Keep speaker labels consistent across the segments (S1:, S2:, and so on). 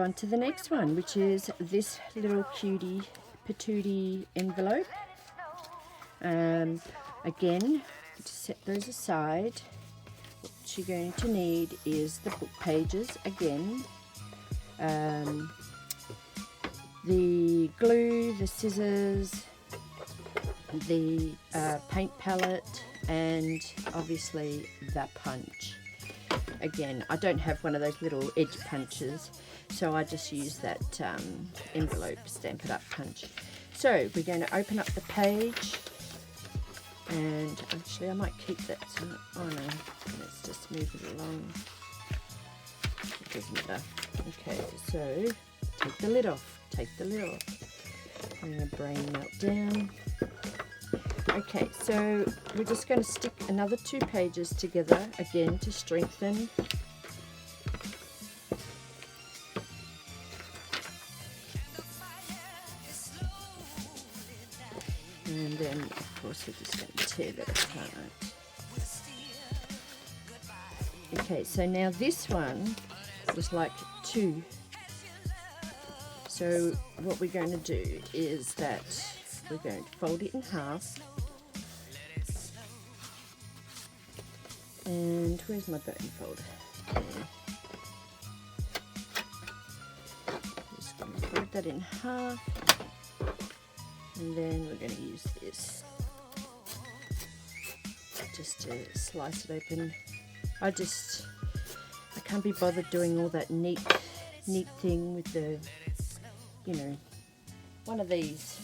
S1: on to the next one, which is this little cutie patootie envelope. Again, to set those aside, what you're going to need is the book pages again, the glue, the scissors, the paint palette, and obviously the punch. Again, I don't have one of those little edge punches, so I just use that envelope Stamp It Up punch. So we're going to open up the page, and actually I might keep that, oh no, let's just move it along, it doesn't matter. Okay, so take the lid off, I'm going to brain melt down. Okay, so we're just going to stick another 2 pages together again to strengthen. And then, of course, we're just going to tear that apart. Okay, so now this one was like 2. So what we're going to do is that we're going to fold it in half. And where's my button folder? Just going to fold that in half. And then we're going to use this just to slice it open. I can't be bothered doing all that neat thing with the, you know, one of these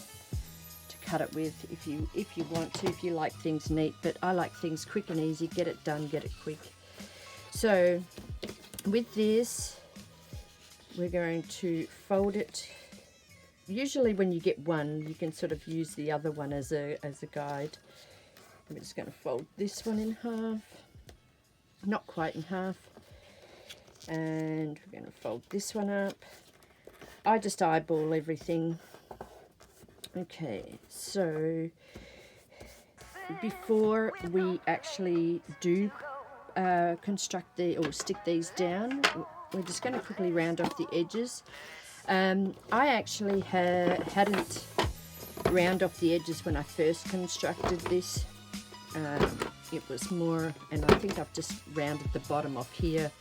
S1: to cut it with if you want to, if you like things neat, but I like things quick and easy, get it done, get it quick. So with this, we're going to fold it. Usually when you get one, you can sort of use the other one as a guide. I'm just going to fold this one in half, not quite in half, and we're going to fold this one up. I just eyeball everything. Okay, so before we actually do construct or stick these down, we're just going to quickly round off the edges. I actually hadn't round off the edges when I first constructed this. It was more, and I think I've just rounded the bottom off here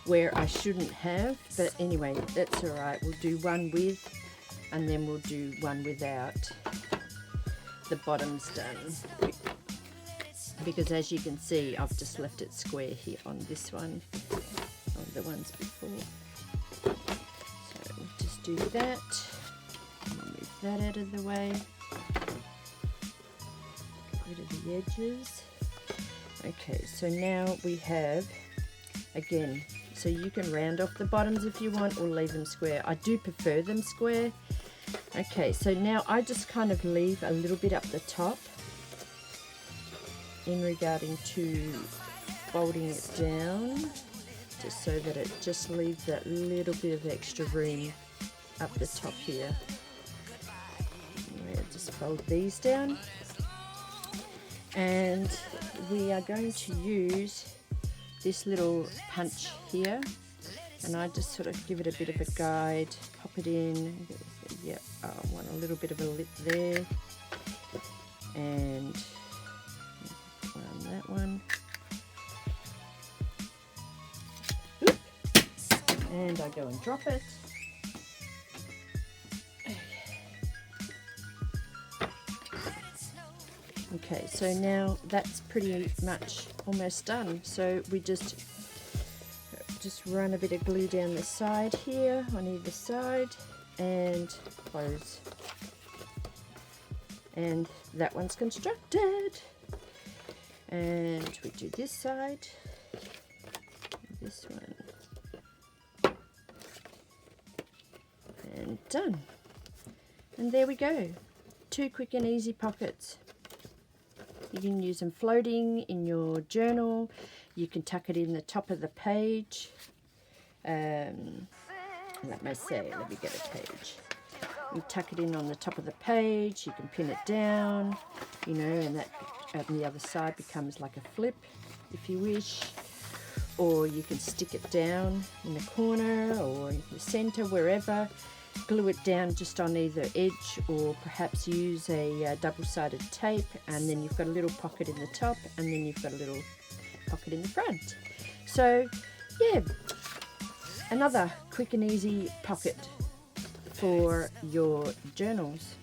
S1: where I shouldn't have, but anyway, that's all right. We'll do one with, and then we'll do one without the bottoms done, because as you can see, I've just left it square here on this one, on the ones before. So we'll just do that, move that out of the way, get rid of the edges. Okay, so now we have, again, so you can round off the bottoms if you want, or leave them square. I do prefer them square. Okay, so now I just kind of leave a little bit up the top in regarding to folding it down, just so that it just leaves that little bit of extra room up the top here. We'll just fold these down, and we are going to use this little punch here, and I just sort of give it a bit of a guide, pop it in. Yeah, I want a little bit of a lip there, and around that one. Oop. And I go and drop it. Okay, so now that's pretty much almost done. So we just run a bit of glue down the side here, on either side, and close. And that one's constructed. And we do this side, this one, and done. And there we go. 2 quick and easy pockets. You can use them floating in your journal. You can tuck it in the top of the page. Let me get a page. You tuck it in on the top of the page. You can pin it down, you know, and that on the other side becomes like a flip, if you wish. or you can stick it down in the corner or in the center, wherever. Glue it down just on either edge, or perhaps use a double-sided tape, and then you've got a little pocket in the top, and then you've got a little pocket in the front. So yeah, another quick and easy pocket for your journals.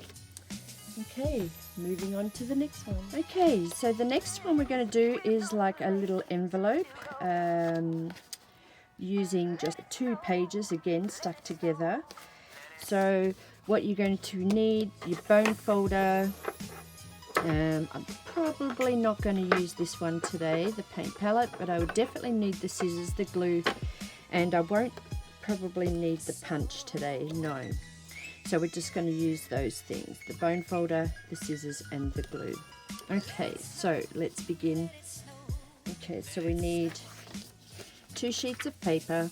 S1: Okay, moving on to the next one. Okay, so the next one we're going to do is like a little envelope, using just 2 pages again stuck together. So what you're going to need, your bone folder. I'm probably not going to use this one today, the paint palette, but I will definitely need the scissors, the glue, and I won't probably need the punch today, no. So we're just going to use those things, the bone folder, the scissors, and the glue. Okay, so let's begin. Okay, so we need 2 sheets of paper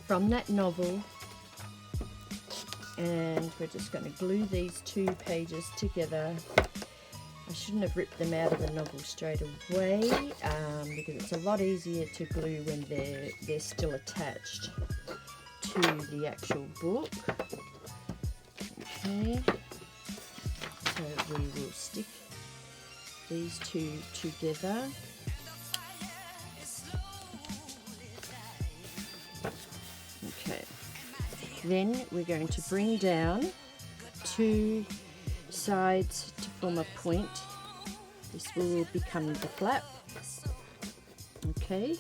S1: from that novel, and we're just going to glue these 2 pages together. I shouldn't have ripped them out of the novel straight away, because it's a lot easier to glue when they're still attached to the actual book. Okay, so we will stick these 2 together. Okay, then we're going to bring down 2 sides to form a point. This will become the flap. Okay,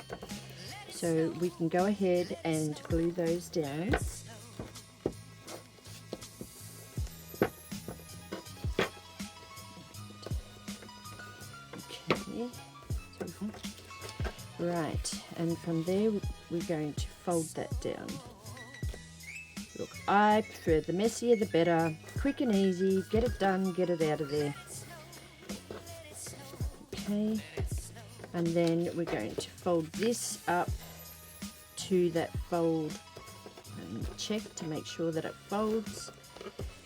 S1: so we can go ahead and glue those down. Okay, right, and from there we're going to fold that down. Look, I prefer the messier the better. Quick and easy, get it done, get it out of there. Okay, and then we're going to fold this up to that fold and check to make sure that it folds.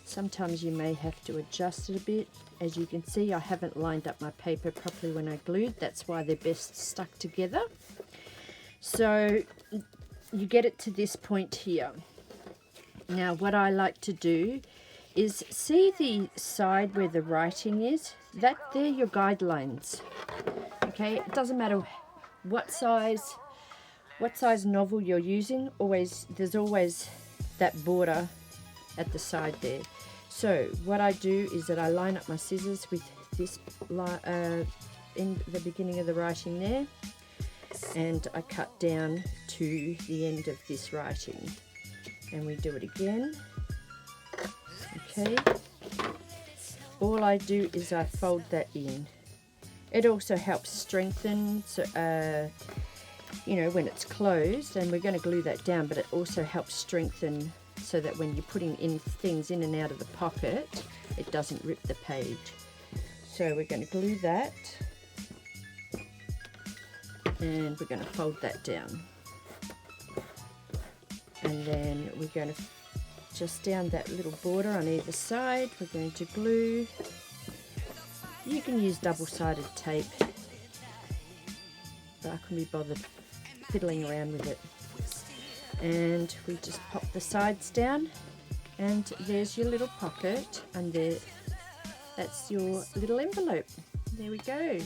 S1: Sometimes you may have to adjust it a bit. As you can see, I haven't lined up my paper properly when I glued. That's why they're best stuck together. So you get it to this point here. Now what I like to do is, see the side where the writing is? They're your guidelines. Okay, it doesn't matter what size novel you're using, there's always that border at the side there. So what I do is that I line up my scissors with this in the beginning of the writing there, and I cut down to the end of this writing, and we do it again. Okay, all I do is I fold that in. It also helps strengthen, so you know, when it's closed, and we're going to glue that down, but it also helps strengthen so that when you're putting in things in and out of the pocket, it doesn't rip the page. So we're going to glue that, and we're going to fold that down, and then we're going to just down that little border on either side, we're going to glue. You can use double-sided tape, but I couldn't be bothered fiddling around with it. And we just pop the sides down, and there's your little pocket, and there, that's your little envelope. There we go.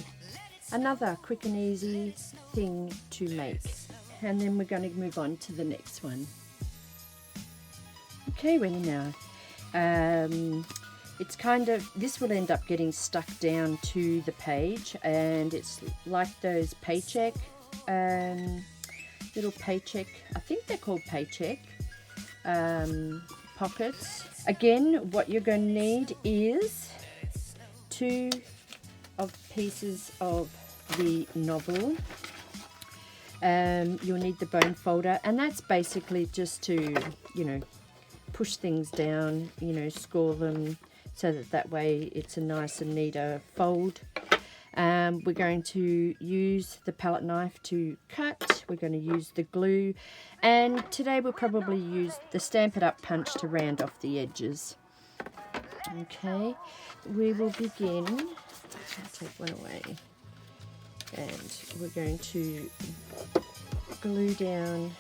S1: Another quick and easy thing to make. And then we're going to move on to the next one. Okay, ready now. It's kind of, this will end up getting stuck down to the page, and it's like those paycheck, little paycheck, I think they're called paycheck pockets. Again, what you're going to need is 2 pieces of the novel. You'll need the bone folder, and that's basically just to, you know, push things down, you know, score them, so that way it's a nice and neater fold. We're going to use the palette knife to cut. We're going to use the glue, and today we'll probably use the Stamp It Up punch to round off the edges. Okay, we will begin. I'll take one away, and we're going to glue down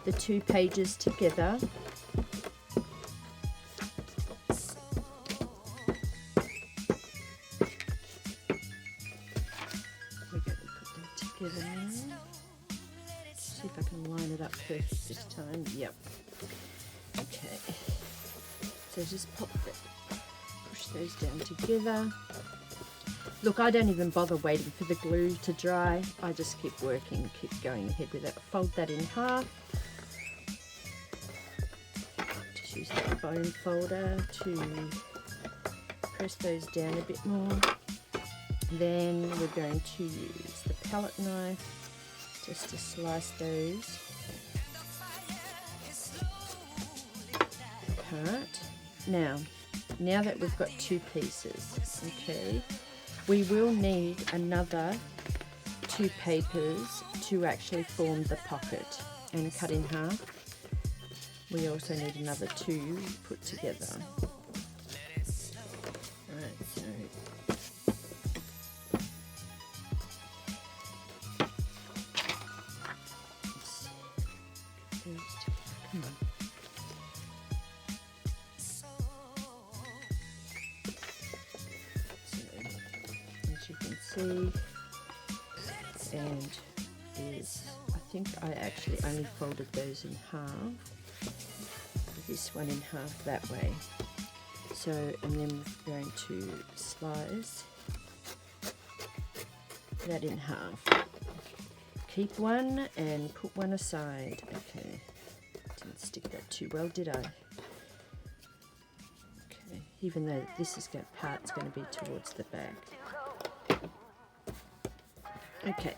S1: the 2 pages together. We're going to put them together now. See if I can line it up perfect this time. Yep. Okay. So just pop that, push those down together. Look, I don't even bother waiting for the glue to dry. I just keep working, keep going ahead with it. Fold that in half. Just use that bone folder to press those down a bit more. Then we're going to use the palette knife just to slice those apart. Now that we've got 2 pieces, okay, we will need another 2 papers to actually form the pocket and cut in half. We also need another 2 put together. Right, so come on. See, and I think I actually only folded those in half, this one in half that way. So, and then we're going to slice that in half. Keep one and put one aside. Okay, didn't stick that too well, did I? Okay, even though this is part's going to be towards the back. Okay,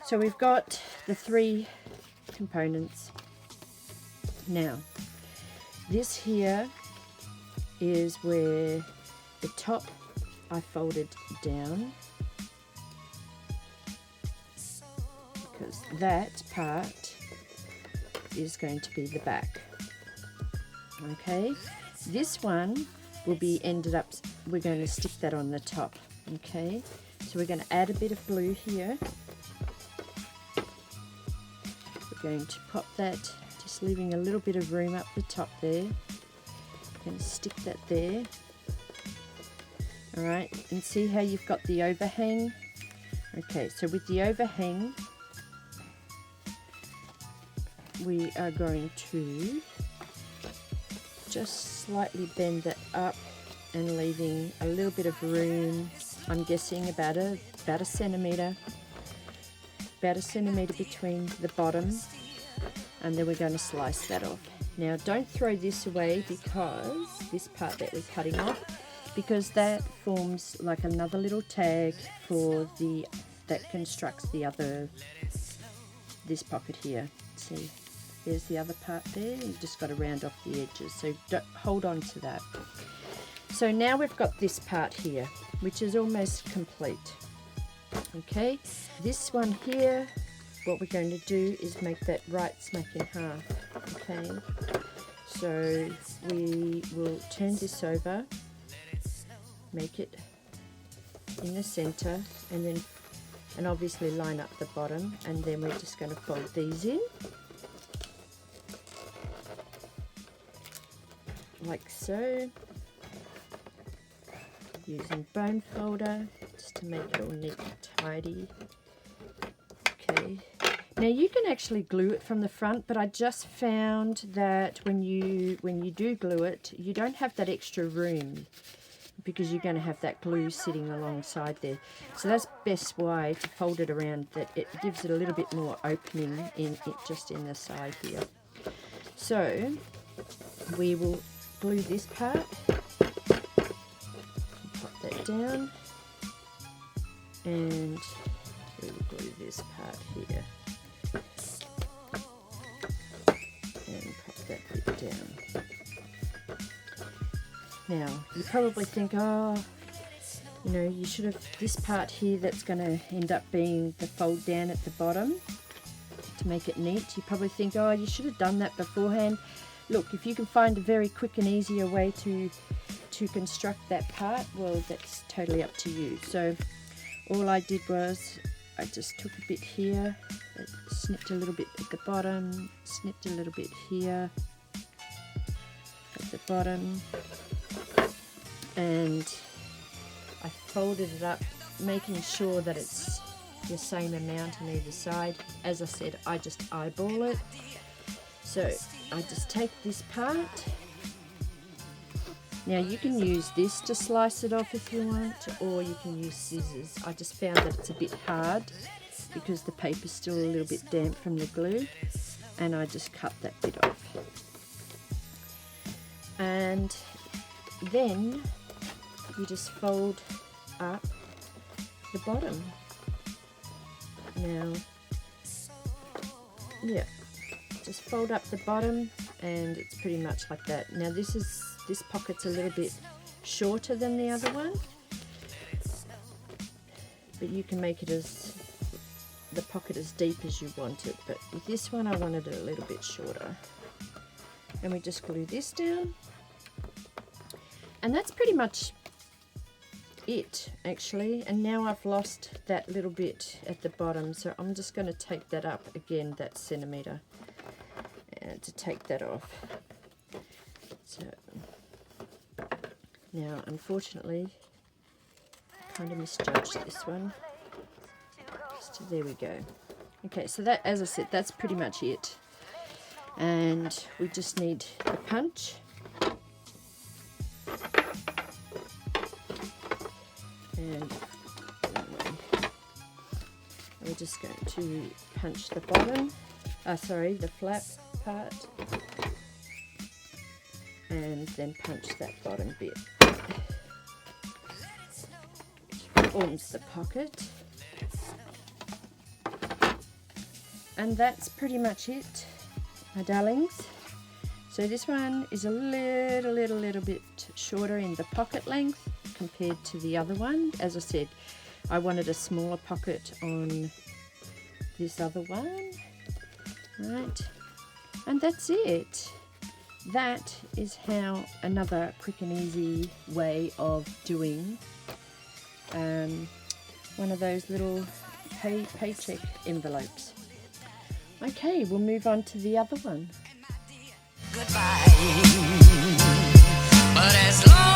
S1: so we've got the 3 components. Now, this here is where the top I folded down, because that part is going to be the back. Okay, this one will be ended up, we're going to stick that on the top. Okay. So we're going to add a bit of glue here. We're going to pop that, just leaving a little bit of room up the top there. We're going to stick that there. Alright, and see how you've got the overhang? Okay, so with the overhang, we are going to just slightly bend that up and leaving a little bit of room. I'm guessing about a centimetre between the bottom, and then we're going to slice that off. Now don't throw this away, because this part that we're cutting off, because that forms like another little tag for that constructs the other, this pocket here. See, there's the other part there. You've just got to round off the edges, so hold on to that. So now we've got this part here, which is almost complete. Okay, this one here, what we're going to do is make that right smack in half. Okay, so we will turn this over, make it in the center, and obviously line up the bottom, and then we're just going to fold these in like so, using bone folder just to make it all neat and tidy. Okay, now you can actually glue it from the front, but I just found that when you do glue it, you don't have that extra room, because you're going to have that glue sitting alongside there. So that's best way to fold it around, that it gives it a little bit more opening in it, just in the side here. So we will glue this part, pop that down, and we will glue this part here and pop that bit down. Now you probably think, oh, you know, you should have this part here that's going to end up being the fold down at the bottom to make it neat. You probably think, oh, you should have done that beforehand. Look, if you can find a very quick and easier way to construct that part, well, that's totally up to you. So all I did was I just took a bit here, snipped a little bit at the bottom, snipped a little bit here at the bottom, and I folded it up, making sure that it's the same amount on either side. As I said, I just eyeball it. So I just take this part. Now you can use this to slice it off if you want, or you can use scissors. I just found that it's a bit hard because the paper's still a little bit damp from the glue, and I just cut that bit off. And then you just fold up the bottom. Now, yeah, just fold up the bottom, and it's pretty much like that. Now this pocket's a little bit shorter than the other one, but you can make it the pocket as deep as you want it, but with this one I wanted it a little bit shorter. And we just glue this down, and that's pretty much it actually. And now I've lost that little bit at the bottom, so I'm just going to tape that up again, that centimetre, and to take that off. So now unfortunately I kind of misjudged this one. So there we go. Okay, so that, as I said, that's pretty much it, and we just need the punch. And we're just going to punch the bottom, the flap part, and then punch that bottom bit, which forms the pocket. And that's pretty much it, my darlings. So this one is a little bit shorter in the pocket length compared to the other one. As I said, I wanted a smaller pocket on this other one, right? And that's it. That is how another quick and easy way of doing one of those little paycheck envelopes. Okay, we'll move on to the other one.
S2: Goodbye. But as long